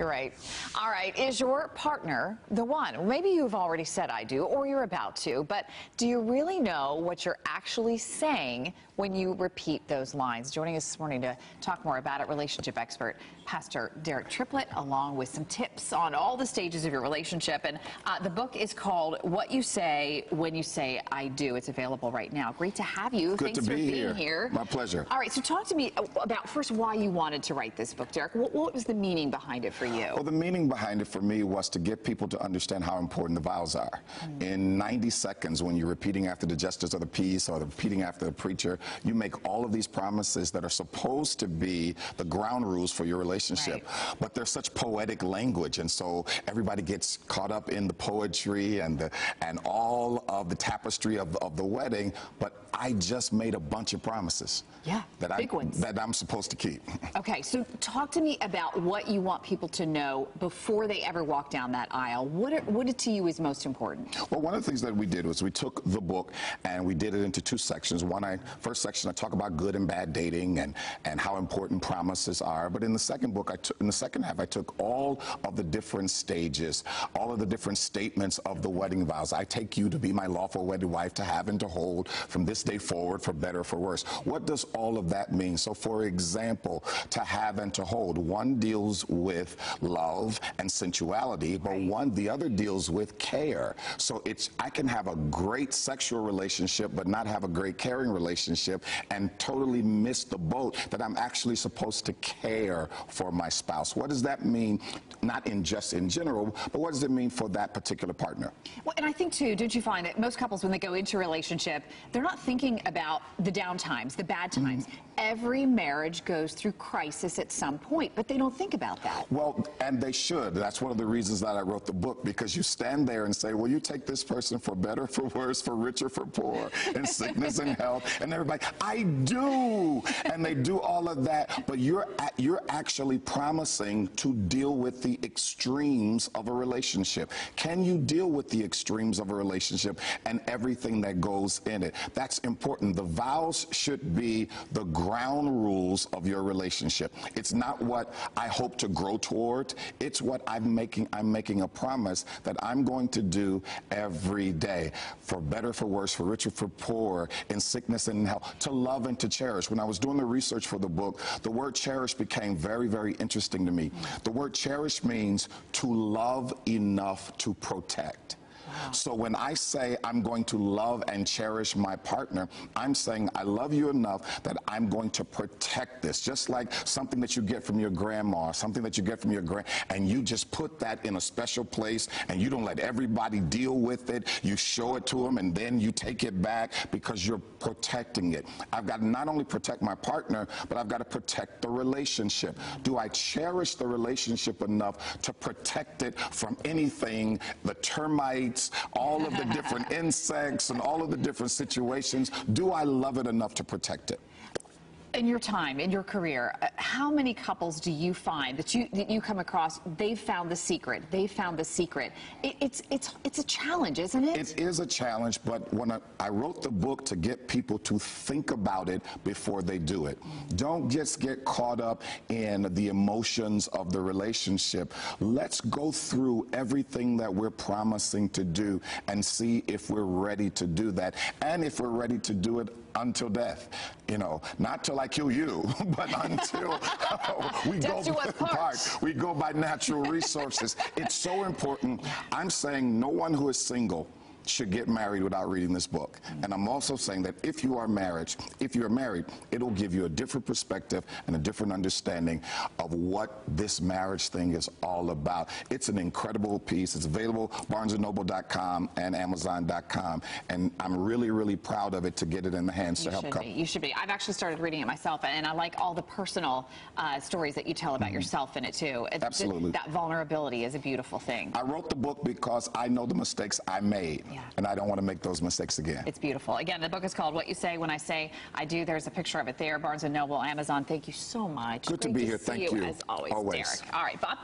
You're right. All right. Is your partner the one? Well, maybe you've already said I do, or you're about to, but do you really know what you're actually saying when you repeat those lines? Joining us this morning to talk more about it, relationship expert Pastor Derek Triplett, along with some tips on all the stages of your relationship. And the book is called What You Say When You Say I Do. It's available right now. Great to have you. Good Thanks to be for being here. My pleasure. All right. So talk to me about first why you wanted to write this book, Derek. What was the meaning behind it for you? Well, the meaning behind it for me was to get people to understand how important the vows are. In 90 seconds, when you're repeating after the justice of the peace or repeating after the preacher, you make all of these promises that are supposed to be the ground rules for your relationship. Right. But they're such poetic language, and so everybody gets caught up in the poetry and all of the tapestry of the wedding. But I just made a bunch of promises. Yeah, big ones. That I'm supposed to keep. Okay, so talk to me about what you want people to know before they ever walk down that aisle. What to you is most important? Well, one of the things that we did was we took the book and we did it into two sections. First section, I talk about good and bad dating and how important promises are. But in the second book, in the second half, I took all of the different stages, all of the different statements of the wedding vows. I take you to be my lawful wedded wife, to have and to hold from this day forward, for better or for worse. What does all of that mean? So, for example, to have and to hold, one deals with love and sensuality, but the other deals with care. So I can have a great sexual relationship but not have a great caring relationship and totally miss the boat that I'm actually supposed to care for my spouse. What does that mean? Not just in general, but what does it mean for that particular partner? Well, and I think too, don't you find that most couples, when they go into a relationship, they're not thinking about the down times, the bad times. Every marriage goes through crisis at some point, but they don't think about that. Well, and they should. That's one of the reasons that I wrote the book, because you stand there and say, well, you take this person for better, for worse, for richer, for poor, in sickness and health, and everybody, I do, and they do all of that, but you're actually promising to deal with the extremes of a relationship. Can you deal with the extremes of a relationship and everything that goes in it? That's important. The vows should be the ground rules of your relationship. It's not what I hope to grow toward. It's what I'm making a promise that I'm going to do every day, for better, for worse, for richer, for poor, in sickness and in health, to love and to cherish. When I was doing the research for the book, the word cherish became very, very interesting to me. The word cherish means to love enough to protect. So when I say I'm going to love and cherish my partner, I'm saying I love you enough that I'm going to protect this. Just like something that you get from your grandma, something that you get from your and you just put that in a special place and you don't let everybody deal with it. You show it to them and then you take it back because you're protecting it. I've got to not only protect my partner, but I've got to protect the relationship. Do I cherish the relationship enough to protect it from anything, the termites, all of the different insects and all of the different situations? Do I love it enough to protect it? In your time, in your career, how many couples do you find that you come across, they've found the secret, It's a challenge, isn't it? It is a challenge, but when I wrote the book to get people to think about it before they do it. Don't just get caught up in the emotions of the relationship. Let's go through everything that we're promising to do and see if we're ready to do that, and if we're ready to do it until death. You know, not till I kill you, but until we go by natural resources. It's so important. I'm saying no one who is single should get married without reading this book. And I'm also saying that if you're married, it'll give you a different perspective and a different understanding of what this marriage thing is all about. It's an incredible piece. It's available BarnesandNoble.com and Amazon.com. And I'm really, really proud of it to get it in the hands to help couples. You should be. I've actually started reading it myself, and I like all the personal stories that you tell about yourself in it, too. Absolutely. That vulnerability is a beautiful thing. I wrote the book because I know the mistakes I made. Yeah. And I don't want to make those mistakes again. It's beautiful. Again, the book is called What You Say When I Say I Do. There's a picture of it there. Barnes & Noble, Amazon. Thank you so much. Good to be here. Thank you. As always, Derek. All right, Bob.